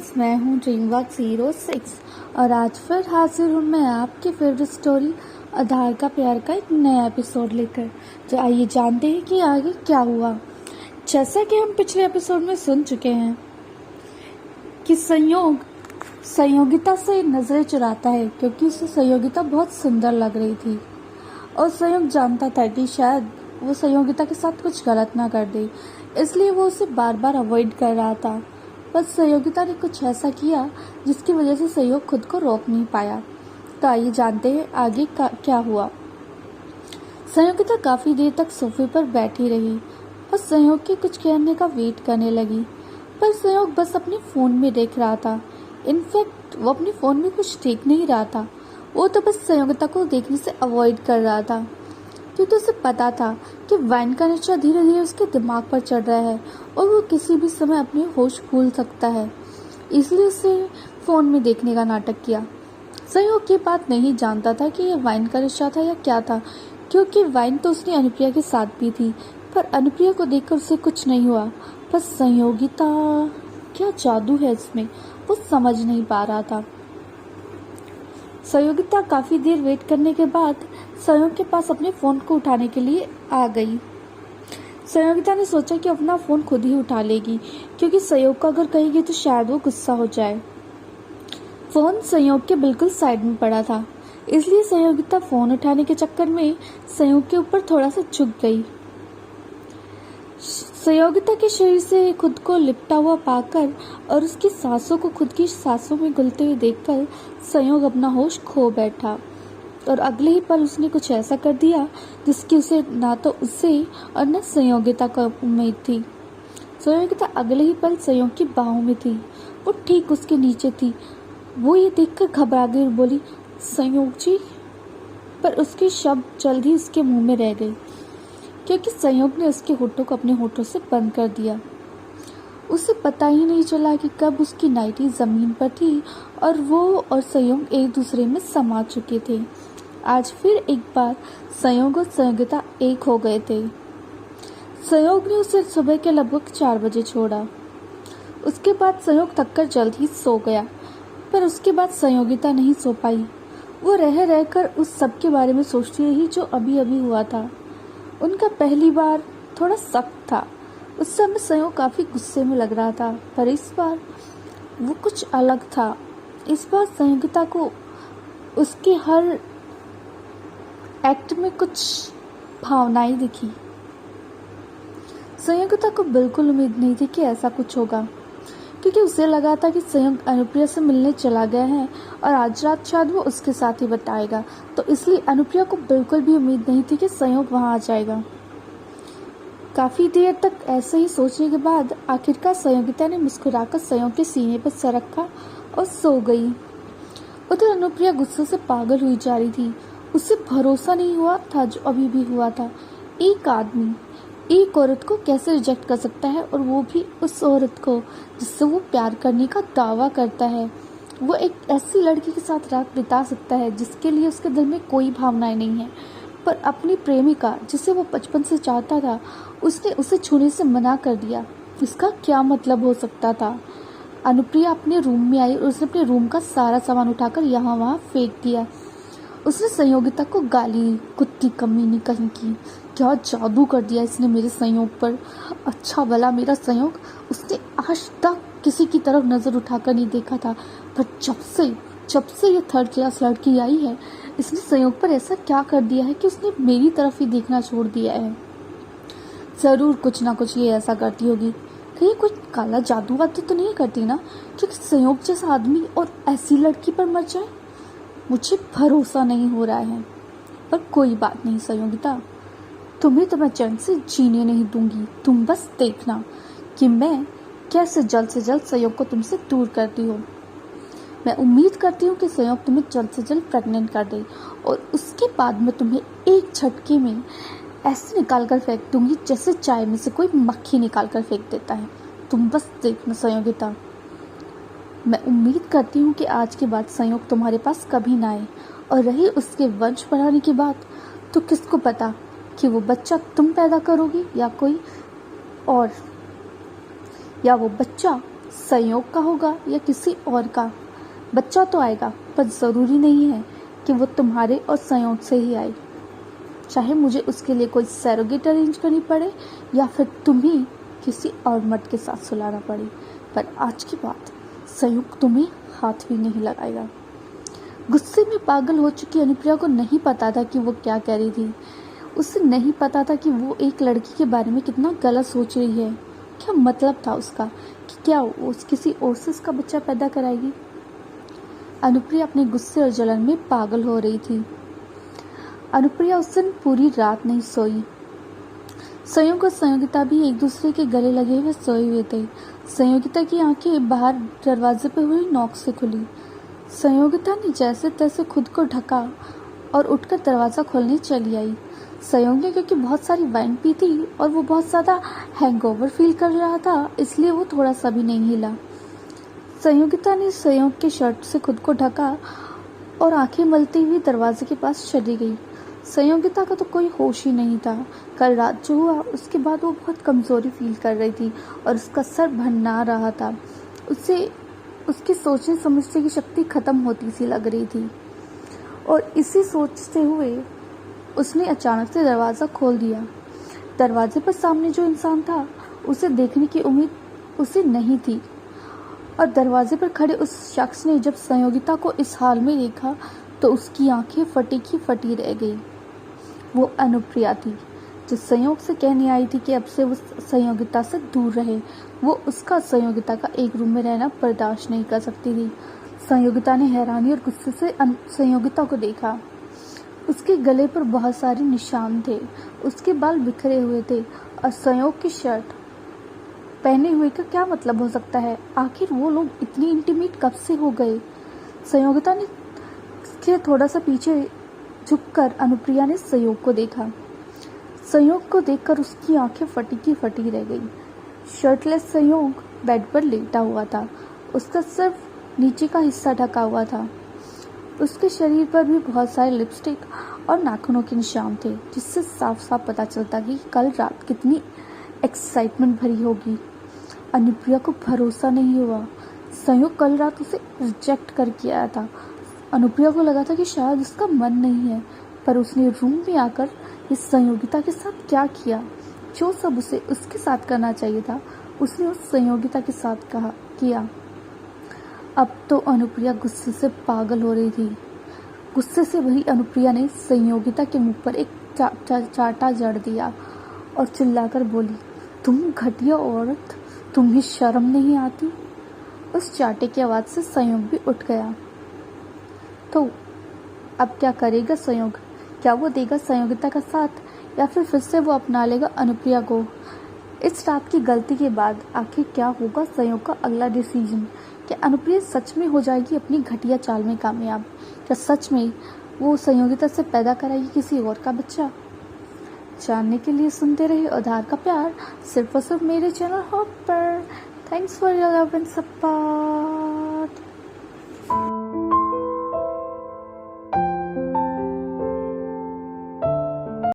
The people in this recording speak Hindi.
फ्रेंड्स, मैं हूँ ड्रीमवर्क्स06 और आज फिर हाजिर हूँ मैं आपकी फेवरेट स्टोरी आधार का प्यार का एक नया एपिसोड लेकर। तो आइए जानते हैं कि आगे क्या हुआ। जैसा कि हम पिछले एपिसोड में सुन चुके हैं कि संयोगिता से नज़रें चुराता है क्योंकि उसे संयोगिता बहुत सुंदर लग रही थी और संयोग जानता था कि शायद वो संयोगिता के साथ कुछ गलत ना कर दे, इसलिए वो उसे बार बार अवॉइड कर रहा था। बस संयोगिता ने कुछ ऐसा किया जिसकी वजह से संयोग खुद को रोक नहीं पाया। तो आइए जानते हैं आगे क्या हुआ। संयोगिता काफ़ी देर तक सोफे पर बैठी रही और संयोग के कुछ कहने का वेट करने लगी, पर संयोग बस अपने फ़ोन में देख रहा था। इनफैक्ट वो अपने फ़ोन में कुछ देख नहीं रहा था, वो तो बस संयोगिता को देखने से अवॉइड कर रहा था क्योंकि उसे पता था कि वाइन का नशा धीरे धीरे उसके दिमाग पर चढ़ रहा है और वो किसी भी समय अपने होश भूल सकता है। इसलिए उसे फ़ोन में देखने का नाटक किया। संयोग ये बात नहीं जानता था कि यह वाइन का नशा था या क्या था, क्योंकि वाइन तो उसने अनुप्रिया के साथ पी थी, पर अनुप्रिया को देखकर उसे कुछ नहीं हुआ। पर संयोगिता, क्या जादू है इसमें, वो समझ नहीं पा रहा था। संयोगिता काफ़ी देर वेट करने के बाद संयोग के पास अपने फ़ोन को उठाने के लिए आ गई। संयोगिता ने सोचा कि अपना फ़ोन खुद ही उठा लेगी क्योंकि संयोग को अगर कहेगी तो शायद वो गुस्सा हो जाए। फ़ोन संयोग के बिल्कुल साइड में पड़ा था, इसलिए संयोगिता फ़ोन उठाने के चक्कर में संयोग के ऊपर थोड़ा सा झुक गई। संयोगिता के शरीर से खुद को लिपटा हुआ पाकर और उसकी सांसों को खुद की सांसों में घुलते हुए देखकर संयोग अपना होश खो बैठा और अगले ही पल उसने कुछ ऐसा कर दिया जिसकी उसे ना तो उससे और न संयोगिता का उम्मीद थी। संयोगिता अगले ही पल संयोग की बाहों में थी, वो ठीक उसके नीचे थी। वो ये देखकर घबरा गई और बोली, संयोग जी। पर उसके शब्द जल्द ही उसके मुंह में रह गए क्योंकि संयोग ने उसके होठों को अपने होठों से बंद कर दिया। उसे पता ही नहीं चला कि कब उसकी नाइटी ज़मीन पर थी और वो और संयोग एक दूसरे में समा चुके थे। आज फिर एक बार संयोग और संयोगिता एक हो गए थे। संयोग ने उसे सुबह के लगभग 4 बजे छोड़ा। उसके बाद संयोग थककर जल्द ही सो गया, पर उसके बाद संयोगिता नहीं सो पाई। वो रह रहकर उस सब के बारे में सोचती रही जो अभी अभी हुआ था। उनका पहली बार थोड़ा सख्त था। उस समय संयोग काफ़ी गुस्से में लग रहा था, पर इस बार वो कुछ अलग था। इस बार संयोगिता को उसके हर एक्ट में कुछ भावनाएं दिखी। संयोगिता को बिल्कुल उम्मीद नहीं थी कि ऐसा कुछ होगा, क्योंकि उसे लगा था कि संयोग अनुप्रिया से मिलने चला गया है और आज रात शायद वो उसके साथ ही बिताएगा, तो इसलिए अनुप्रिया को बिल्कुल भी उम्मीद नहीं थी कि संयोग वहाँ आ जाएगा। काफ़ी देर तक ऐसे ही सोचने के बाद आखिरकार संयोगिता ने मुस्कुराकर संयोग के सीने पर सर रखा और सो गई। उधर अनुप्रिया गुस्से से पागल हुई जा रही थी। उसे भरोसा नहीं हुआ था जो अभी भी हुआ था। एक आदमी एक औरत को कैसे रिजेक्ट कर सकता है, और वो भी उस औरत को जिससे वो प्यार करने का दावा करता है। वो एक ऐसी लड़की के साथ रात बिता सकता है जिसके लिए उसके दिल में कोई भावनाएं नहीं है, पर अपनी प्रेमिका जिसे वो बचपन से चाहता था उसने उसे छूने से मना कर दिया। इसका क्या मतलब हो सकता था? अनुप्रिया अपने रूम में आई और उसने अपने रूम का सारा सामान उठाकर यहाँ वहाँ फेंक दिया। उसने संयोगिता को गाली, कुत्ती कमीनी कहीं की, क्या जादू कर दिया इसने मेरे संयोग पर। अच्छा भला मेरा संयोग, उसने आज तक किसी की तरफ नज़र उठाकर नहीं देखा था, पर जब से ये थर्ड क्लास लड़की आई है इसने संयोग पर ऐसा क्या कर दिया है कि उसने मेरी तरफ ही देखना छोड़ दिया है। ज़रूर कुछ ना कुछ ये ऐसा करती होगी, कहीं कोई काला जादू वादू तो नहीं करती ना, क्योंकि संयोग जैसा आदमी और ऐसी लड़की पर मर जाए। मुझे भरोसा नहीं हो रहा है, पर कोई बात नहीं संयोगिता, तुम्हें तो मैं चैन से जीने नहीं दूंगी। तुम बस देखना कि मैं कैसे जल्द से जल्द संयोग को तुमसे दूर करती हूँ। मैं उम्मीद करती हूँ कि संयोग तुम्हें जल्द से जल्द प्रेग्नेंट कर दे और उसके बाद मैं तुम्हें एक झटके में ऐसे निकाल कर फेंक दूंगी जैसे चाय में से कोई मक्खी निकाल कर फेंक देता है। तुम बस देखना संयोगिता। मैं उम्मीद करती हूँ कि आज के बाद संयोग तुम्हारे पास कभी ना आए, और रही उसके वंश बढ़ाने की बात, तो किसको पता कि वो बच्चा तुम पैदा करोगी या कोई और, या वो बच्चा संयोग का होगा या किसी और का। बच्चा तो आएगा, पर ज़रूरी नहीं है कि वो तुम्हारे और संयोग से ही आए। चाहे मुझे उसके लिए कोई सरोगेट अरेंज करनी पड़े या फिर तुम्हें किसी और मर्द के साथ सुलाना पड़े, पर आज की बात संयोग तुम्हें हाथ भी नहीं लगाएगा। गुस्से में पागल हो चुकी अनुप्रिया को नहीं पता था कि वो क्या कह रही थी। उसे नहीं पता था कि वो एक लड़की के बारे में कितना गलत सोच रही है। क्या मतलब था उसका कि क्या वो किसी और से उसका बच्चा पैदा कराएगी। अनुप्रिया अपने गुस्से और जलन में पागल हो रही थी। अनुप्रिया उस दिन पूरी रात नहीं सोई। संयोग और संयोगिता भी एक दूसरे के गले लगे हुए सोए हुए थे। संयोगिता की आंखें बाहर दरवाजे पर हुई नॉक से खुली। संयोगिता ने जैसे तैसे खुद को ढका और उठकर दरवाज़ा खोलने चली आई। संयोग ने क्योंकि बहुत सारी वाइन पी थी और वो बहुत ज़्यादा हैंगओवर फील कर रहा था, इसलिए वो थोड़ा सा भी नहीं हिला। संयोगिता ने संयोग के शर्ट से खुद को ढका और आंखें मलती हुई दरवाजे के पास चली गई। संयोगिता का तो कोई होश ही नहीं था। कल रात जो हुआ उसके बाद वो बहुत कमज़ोरी फील कर रही थी और उसका सर भन्ना रहा था। उसे उसकी सोचने समझने की शक्ति ख़त्म होती सी लग रही थी और इसी सोचते हुए उसने अचानक से दरवाज़ा खोल दिया। दरवाजे पर सामने जो इंसान था उसे देखने की उम्मीद उसे नहीं थी और दरवाजे पर खड़े उस शख्स ने जब संयोगिता को इस हाल में देखा तो उसकी आंखें फटी की फटी रह गई। वो अनुप्रिया थी जो संयोग से कहने आई थी कि अब से वो संयोगिता से दूर रहे। वो उसका संयोगिता का एक रूम में रहना बर्दाश्त नहीं कर सकती थी। संयोगिता ने हैरानी और गुस्से से संयोगिता को देखा। उसके गले पर बहुत सारे निशान थे, उसके बाल बिखरे हुए थे और संयोग की शर्ट पहने हुए का क्या मतलब हो सकता है। आखिर वो लोग इतनी इंटीमेट कब से हो गए। संयोगिता ने थोड़ा सा पीछे झुककर अनुप्रिया ने संयोग को देखा। संयोग को देखकर उसकी आंखें फटी की फटी रह गई। शर्टलेस संयोग बेड पर लेटा हुआ था। उसका सिर्फ नीचे का हिस्सा ढका हुआ था। उसके शरीर पर भी बहुत सारे लिपस्टिक और नाखूनों के निशान थे, जिससे साफ साफ पता चलता कि कल रात कितनी एक्साइटमेंट भरी होगी। अनुप्रिया को भरोसा नहीं हुआ। संयोग कल रात उसे रिजेक्ट करके आया था। अनुप्रिया को लगा था कि शायद उसका मन नहीं है, पर उसने रूम में आकर इस संयोगिता के साथ क्या किया। जो सब उसे उसके साथ करना चाहिए था उसने उस संयोगिता के साथ किया। अब तो अनुप्रिया गुस्से से पागल हो रही थी। गुस्से से भरी अनुप्रिया ने संयोगिता के मुंह पर एक चाटा जड़ दिया और चिल्लाकर बोली, तुम घटिया औरत, तुम्हें शर्म नहीं आती। उस चाटे की आवाज़ से संयोग भी उठ गया। तो अब क्या करेगा संयोग? क्या वो देगा संयोगिता का साथ या फिर से वो अपना लेगा अनुप्रिया को? इस रात की गलती के बाद आखिर क्या होगा संयोग का अगला डिसीजन? क्या अनुप्रिया सच में हो जाएगी अपनी घटिया चाल में कामयाब? क्या सच में वो संयोगिता से पैदा कराएगी किसी और का बच्चा? जानने के लिए सुनते रहे उधार का प्यार सिर्फ और सिर्फ मेरे चैनल हॉप पर। Thanks for your love and support.